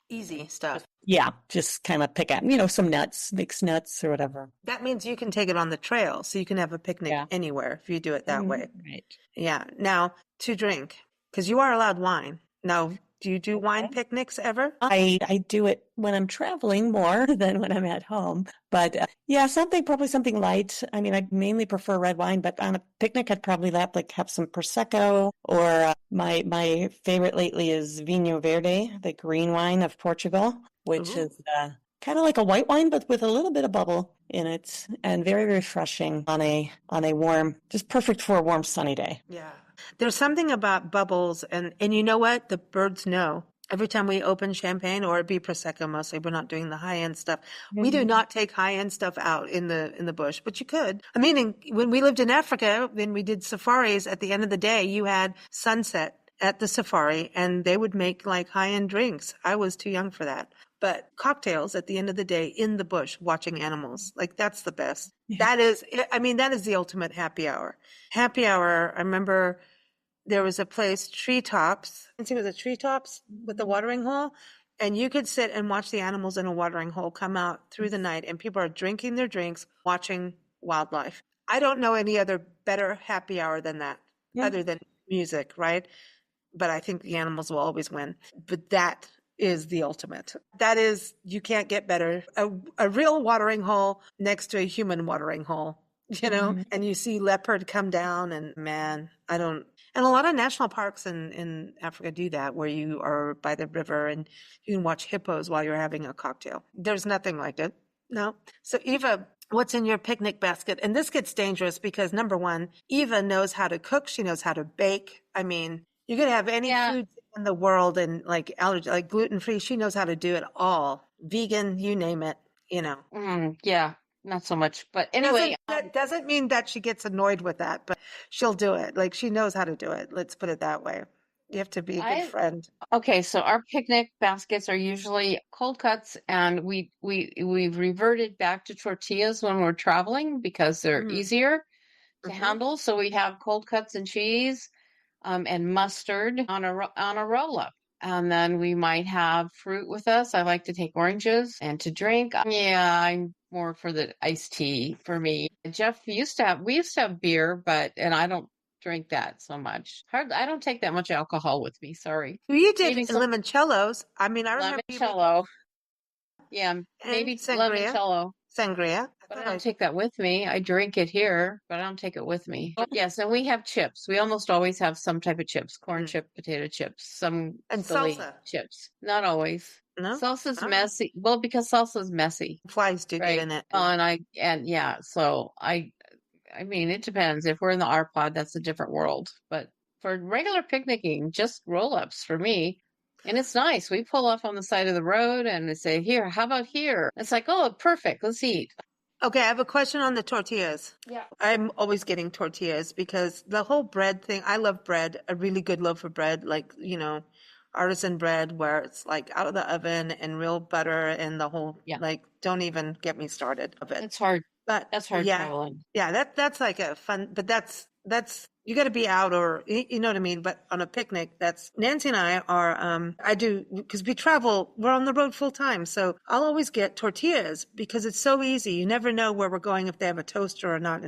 easy stuff. Yeah, just kind of pick out, some nuts, mixed nuts or whatever. That means you can take it on the trail, so you can have a picnic anywhere if you do it that way. Right. Yeah. Now, to drink, because you are allowed wine. Now, do you do wine picnics ever? I do it when I'm traveling more than when I'm at home. But probably something light. I mean, I mainly prefer red wine, but on a picnic, I'd probably have some Prosecco or my favorite lately is Vinho Verde, the green wine of Portugal, which is kind of like a white wine, but with a little bit of bubble in it and very refreshing on a warm, just perfect for a warm, sunny day. Yeah. There's something about bubbles and you know what? The birds know. Every time we open champagne, or it'd be Prosecco mostly, we're not doing the high-end stuff. We do not take high-end stuff out in the bush, but you could. I mean, when we lived in Africa, when we did safaris, at the end of the day, you had sunset at the safari, and they would make like high-end drinks. I was too young for that. But cocktails at the end of the day in the bush, watching animals, like that's the best. Yeah. That is the ultimate happy hour. Happy hour, I remember there was a place, Treetops. I think it was a Treetops with the watering hole. And you could sit and watch the animals in a watering hole come out through the night, and people are drinking their drinks, watching wildlife. I don't know any other better happy hour than that, other than music, right? But I think the animals will always win. But that is the ultimate. That is, you can't get better. A real watering hole next to a human watering hole, and you see leopard come down, and man, and a lot of national parks in Africa do that, where you are by the river and you can watch hippos while you're having a cocktail. There's nothing like it. No. So Eva, what's in your picnic basket? And this gets dangerous because number one, Eva knows how to cook. She knows how to bake. I mean, you could have any food in the world and like allergy, like gluten-free. She knows how to do it all. Vegan, you name it, Yeah. Not so much, but anyway. That doesn't mean that she gets annoyed with that, but she'll do it. Like she knows how to do it. Let's put it that way. You have to be a good friend. Okay, so our picnic baskets are usually cold cuts, and we've reverted back to tortillas when we're traveling because they're easier to handle. So we have cold cuts and cheese, and mustard on a roll up. And then we might have fruit with us. I like to take oranges and to drink. Yeah, I'm more for the iced tea for me. Jeff we used to have beer, and I don't drink that so much. I don't take that much alcohol with me. Sorry. Well, you did Maybe some limoncellos. I mean, I remember you making limoncello. Yeah, and maybe sangria. limoncello. Sangria. But I don't take that with me. I drink it here, but I don't take it with me. Yes, and we have chips. We almost always have some type of chips, corn chip, potato chips, some And silly salsa. chips. Not always. No? Salsa's All right. messy. Well, because salsa's messy, Flies do get right? in it. I mean, it depends. If we're in the R pod, that's a different world. But for regular picnicking, just roll-ups for me. And it's nice. We pull off on the side of the road and they say, here, how about here? It's like, oh, perfect. Let's eat. Okay, I have a question on the tortillas. Yeah. I'm always getting tortillas because the whole bread thing, I love bread, a really good love for bread, like, artisan bread where it's like out of the oven and real butter and the whole, Yeah. like, don't even get me started of it. It's hard. But That's hard yeah, traveling. yeah, that's like a fun, but that's you got to be out or you know what I mean. But on a picnic, that's Nancy and I are. I do because we travel. We're on the road full time, so I'll always get tortillas because it's so easy. You never know where we're going if they have a toaster or not.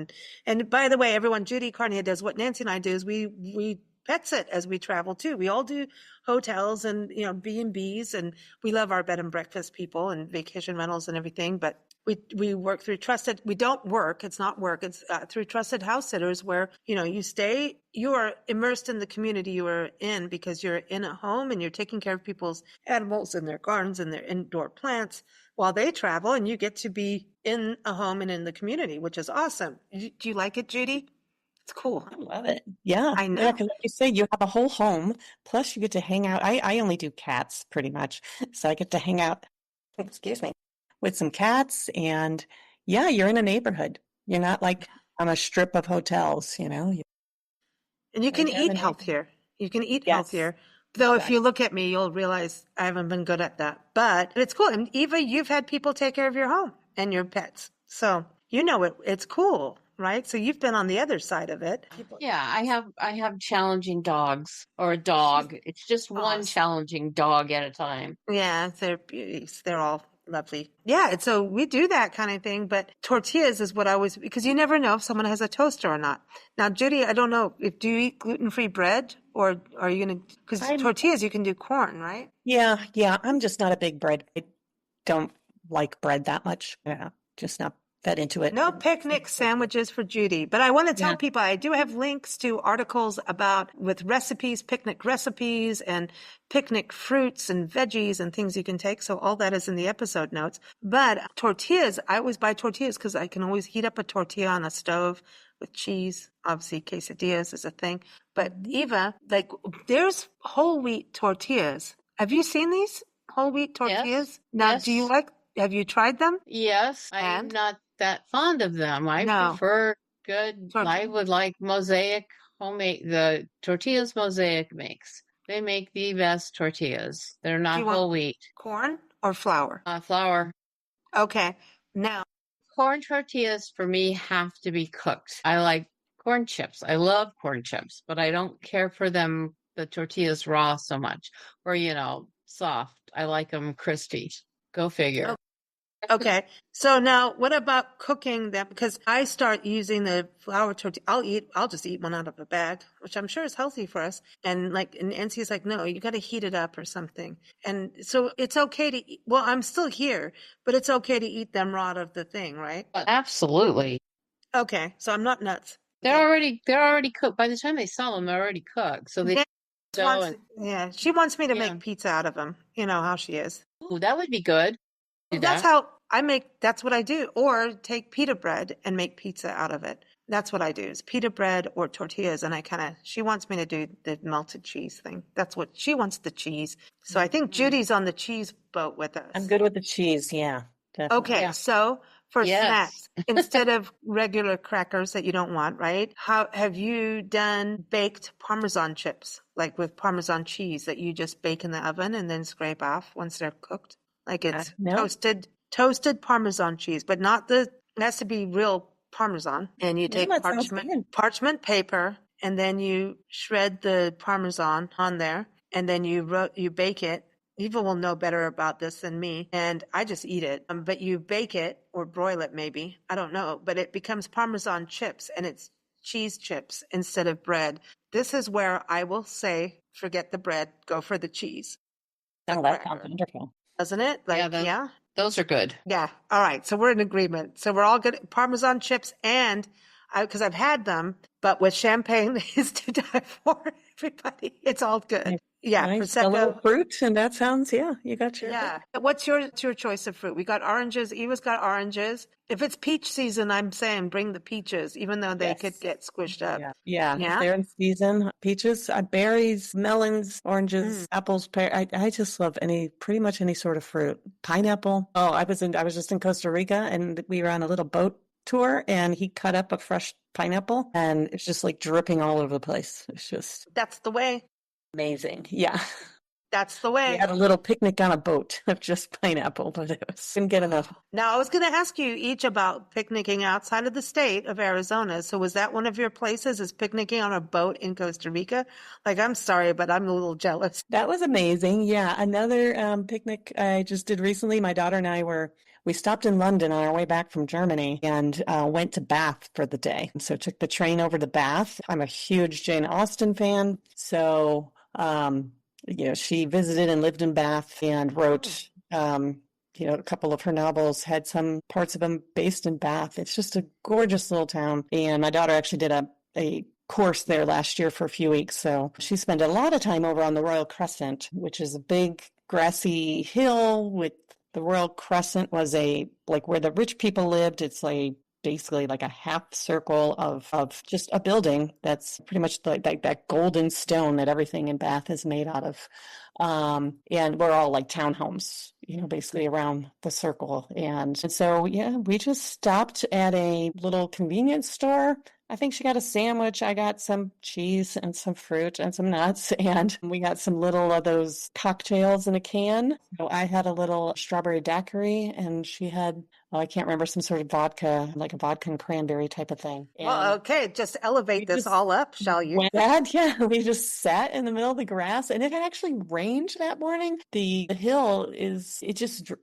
And by the way, everyone, Judy Carnier does what Nancy and I do is we pets it as we travel too. We all do hotels and B&Bs, and we love our bed and breakfast people and vacation rentals and everything. But we work through trusted. We don't work. It's not work. It's through trusted house sitters where you stay. You are immersed in the community you are in because you're in a home and you're taking care of people's animals and their gardens and their indoor plants while they travel, and you get to be in a home and in the community, which is awesome. Do you like it, Judy? It's cool. I love it. Yeah. I know. Yeah, because like you say, you have a whole home, plus you get to hang out. I only do cats pretty much. So I get to hang out, excuse me, with some cats. And yeah, you're in a neighborhood. You're not like on a strip of hotels, And you can eat healthier. You can eat healthier. Though if you look at me, you'll realize I haven't been good at that. But it's cool. And Eva, you've had people take care of your home and your pets. So it's cool, right? So you've been on the other side of it. Yeah, I have challenging dogs or a dog. It's just one challenging dog at a time. Yeah, they're beauties. They're all lovely. Yeah, and so we do that kind of thing, but tortillas is what I always, because you never know if someone has a toaster or not. Now, Judy, I don't know, do you eat gluten-free bread or are you going to, because tortillas, you can do corn, right? Yeah, I'm just not a big bread. I don't like bread that much. Yeah, just not that into it. No picnic sandwiches for Judy, but I want to tell people I do have links to articles with recipes, picnic recipes and picnic fruits and veggies and things you can take. So all that is in the episode notes. But tortillas, I always buy tortillas because I can always heat up a tortilla on a stove with cheese. Obviously, quesadillas is a thing. But Eva, like there's whole wheat tortillas. Have you seen these whole wheat tortillas? Yes. Now, have you tried them? Yes, I'm not that fond of them. I prefer I would like Mosaic the tortillas Mosaic makes. They make the best tortillas. They're not whole wheat. Corn or flour? Flour. Okay. Now, corn tortillas for me have to be cooked. I like corn chips. I love corn chips, but I don't care for the tortillas raw so much. Or, soft. I like them crispy. Go figure. Okay. So now what about cooking them? Because I start using the flour tortilla. I'll just eat one out of a bag, which I'm sure is healthy for us. And Nancy's like, no, you got to heat it up or something. And so it's okay to eat. Well, I'm still here, but it's okay to eat them raw out of the thing, right? Absolutely. Okay. So I'm not nuts. They're already cooked. By the time they sell them, they're already cooked. So she wants me to make pizza out of them. You know how she is. Ooh, that would be good. That's what I do. Or take pita bread and make pizza out of it. That's what I do is pita bread or tortillas. And she wants me to do the melted cheese thing. That's what she wants, the cheese. So I think Judy's on the cheese boat with us. I'm good with the cheese. Yeah. Definitely. Okay. So for snacks, instead of regular crackers that you don't want, right? Have you done baked Parmesan chips, like with Parmesan cheese that you just bake in the oven and then scrape off once they're cooked? Like it's toasted Parmesan cheese, but it has to be real Parmesan. And you take parchment paper and then you shred the Parmesan on there and then you bake it Eva will know better about this than me, and I just eat it. But you bake it or broil it maybe. I don't know. But it becomes Parmesan chips, and it's cheese chips instead of bread. This is where I will say, forget the bread, go for the cheese. Oh, that sounds wonderful. Doesn't it? Like, yeah, those are good. Yeah. All right. So we're in agreement. So we're all good. Parmesan chips, and because I've had them, but with champagne is to die for, everybody. It's all good. Yeah. Nice. Prosecco. A little fruit, and that sounds, you got your. Yeah. What's your choice of fruit? We got oranges. Eva's got oranges. If it's peach season, I'm saying bring the peaches, even though they could get squished up. Yeah. If they're in season, peaches, berries, melons, oranges, apples, pear. I just love pretty much any sort of fruit. Pineapple. Oh, I was just in Costa Rica, and we were on a little boat tour, and he cut up a fresh pineapple, and it's just like dripping all over the place. It's just That's the way. Amazing. Yeah. That's the way. We had a little picnic on a boat of just pineapple, but couldn't get enough. Now, I was going to ask you each about picnicking outside of the state of Arizona. So was that one of your places, is picnicking on a boat in Costa Rica? Like, I'm sorry, but I'm a little jealous. That was amazing. Yeah. Another picnic I just did recently. My daughter and I we stopped in London on our way back from Germany and went to Bath for the day. So took the train over to Bath. I'm a huge Jane Austen fan. So, she visited and lived in Bath and wrote, a couple of her novels, had some parts of them based in Bath. It's just a gorgeous little town. And my daughter actually did a course there last year for a few weeks. So she spent a lot of time over on the Royal Crescent, which is a big grassy hill with the Royal Crescent was where the rich people lived. It's basically like a half circle of just a building that's pretty much like that golden stone that everything in Bath is made out of. And we're all like townhomes, basically around the circle. And so, we just stopped at a little convenience store. I think she got a sandwich. I got some cheese and some fruit and some nuts. And we got some little of those cocktails in a can. So I had a little strawberry daiquiri, and she had, I can't remember, some sort of vodka, like a vodka and cranberry type of thing. And well, okay, just elevate this all up, shall you? We just sat in the middle of the grass, and it had actually rained that morning. The hill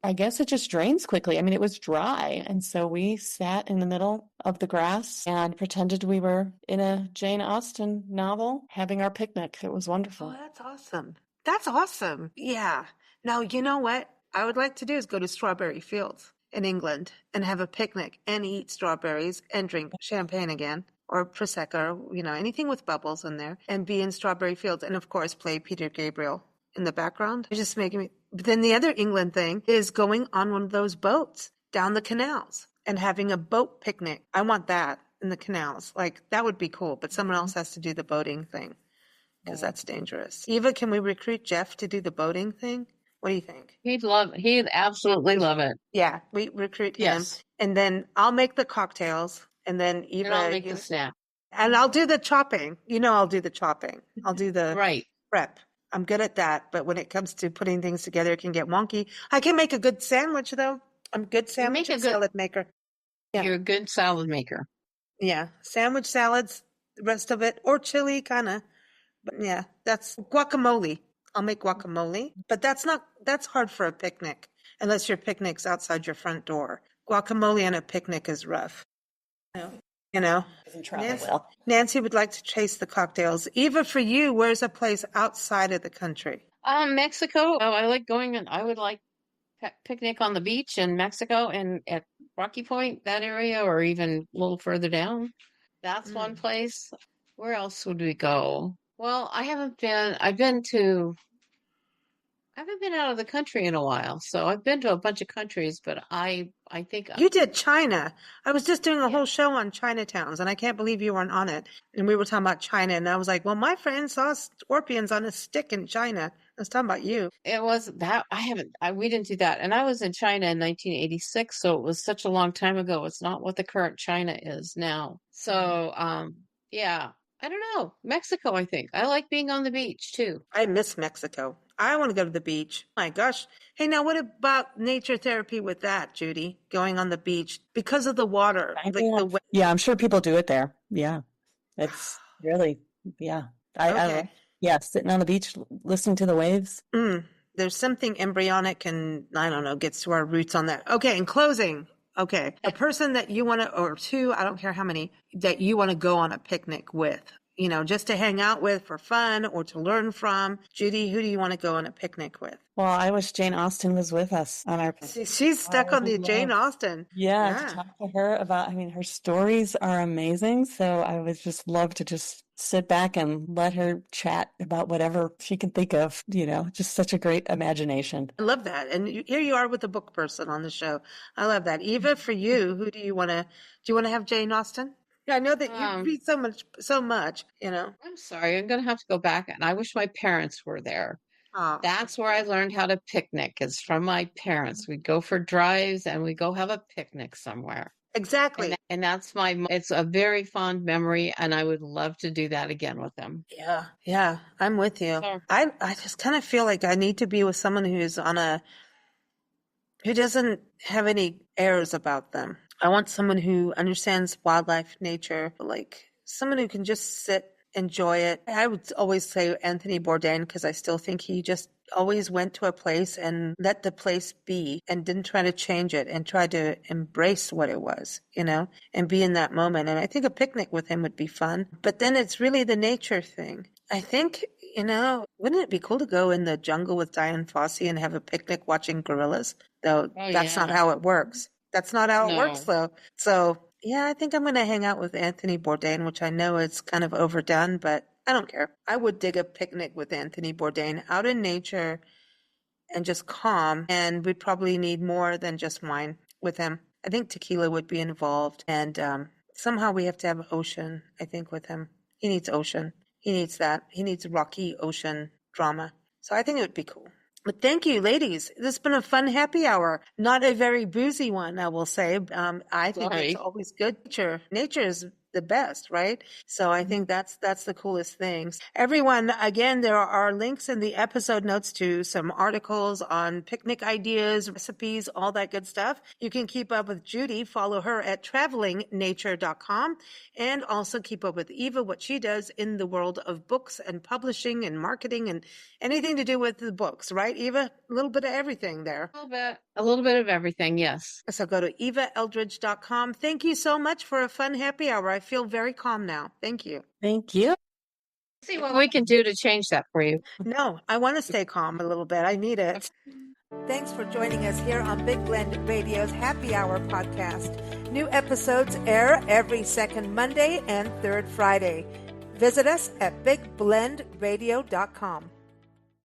I guess it just drains quickly. I mean, it was dry. And so we sat in the middle of the grass and pretended we were in a Jane Austen novel having our picnic. It was wonderful. Oh, that's awesome. That's awesome. Yeah. Now, you know what I would like to do is go to Strawberry Fields in England and have a picnic and eat strawberries and drink champagne again, or Prosecco, anything with bubbles in there, and be in Strawberry Fields. And of course, play Peter Gabriel in the background. It's just making me. But then the other England thing is going on one of those boats down the canals and having a boat picnic. I want that in the canals. Like, that would be cool, but someone else has to do the boating thing because that's dangerous. Eva, can we recruit Jeff to do the boating thing? What do you think? He'd absolutely love it. Yeah, we recruit him. Yes. And then I'll make the cocktails, and then Eva. And I'll make the snack. And I'll do the chopping. I'll do the chopping. I'll do the prep. I'm good at that, but when it comes to putting things together, it can get wonky. I can make a good sandwich, though. I'm a good salad maker. Yeah. You're a good salad maker. Yeah, sandwich salads, the rest of it, or chili, kind of. But yeah, that's guacamole. I'll make guacamole, but that's hard for a picnic, unless your picnic's outside your front door. Guacamole on a picnic is rough. Doesn't travel well. Nancy would like to chase the cocktails. Eva, for you, where's a place outside of the country? Mexico. Oh, I like going, and I would like picnic on the beach in Mexico and at Rocky Point, that area, or even a little further down. That's one place. Where else would we go? Well, I've been out of the country in a while, so I've been to a bunch of countries, but I think you did China. I was just doing a whole show on Chinatowns, and I can't believe you weren't on it. And we were talking about China, and I was like, well, my friend saw scorpions on a stick in China. I was talking about you. It was that we didn't do that. And I was in China in 1986, so it was such a long time ago. It's not what the current China is now. So, yeah, I don't know. Mexico, I think. I like being on the beach, too. I miss Mexico. I want to go to the beach. My gosh. Hey, now what about nature therapy with that, Judy? Going on the beach because of the water. Yeah, I'm sure people do it there. Yeah. It's really, yeah. Okay. Sitting on the beach, listening to the waves. There's something embryonic and I don't know, gets to our roots on that. Okay, in closing, okay, a person that you want to, or two, I don't care how many, that you want to go on a picnic with, just to hang out with for fun or to learn from. Judy, who do you want to go on a picnic with? Well, I wish Jane Austen was with us on our. She's stuck on the Jane Austen. Yeah, to talk to her about, her stories are amazing. So I would just love to just sit back and let her chat about whatever she can think of, just such a great imagination. I love that. And here you are with a book person on the show. I love that. Eva, for you, who do you want to have Jane Austen? Yeah, I know that you read so much. I'm sorry. I'm going to have to go back. And I wish my parents were there. Oh. That's where I learned how to picnic, is from my parents. We'd go for drives and we go have a picnic somewhere. Exactly. And that's it's a very fond memory, and I would love to do that again with them. Yeah, I'm with you. Sure. I just kind of feel like I need to be with someone who doesn't have any airs about them. I want someone who understands wildlife, nature, like someone who can just sit, enjoy it. I would always say Anthony Bourdain, because I still think he just always went to a place and let the place be and didn't try to change it and try to embrace what it was, and be in that moment. And I think a picnic with him would be fun. But then it's really the nature thing. I think, wouldn't it be cool to go in the jungle with Diane Fossey and have a picnic watching gorillas? Though that's not how it works. That's not how it works, though. So, yeah, I think I'm going to hang out with Anthony Bourdain, which I know is kind of overdone, but I don't care. I would dig a picnic with Anthony Bourdain out in nature and just calm. And we'd probably need more than just wine with him. I think tequila would be involved. And somehow we have to have ocean, I think, with him. He needs ocean. He needs that. He needs rocky ocean drama. So I think it would be cool. But thank you, ladies. This has been a fun happy hour. Not a very boozy one, I will say. I think it's always good. Nature is the best, right? So I think that's the coolest things. Everyone, again, there are links in the episode notes to some articles on picnic ideas, recipes, all that good stuff. You can keep up with Judy. Follow her at travelingnature.com, and also keep up with Eva, what she does in the world of books and publishing and marketing and anything to do with the books, right, Eva? A little bit of everything there. A little bit of everything, yes. So go to evaeldridge.com. Thank you so much for a fun happy hour. I feel very calm now. Thank you. Thank you. See what we can do to change that for you. No, I want to stay calm a little bit. I need it. Thanks for joining us here on Big Blend Radio's Happy Hour podcast. New episodes air every second Monday and third Friday. Visit us at bigblendradio.com.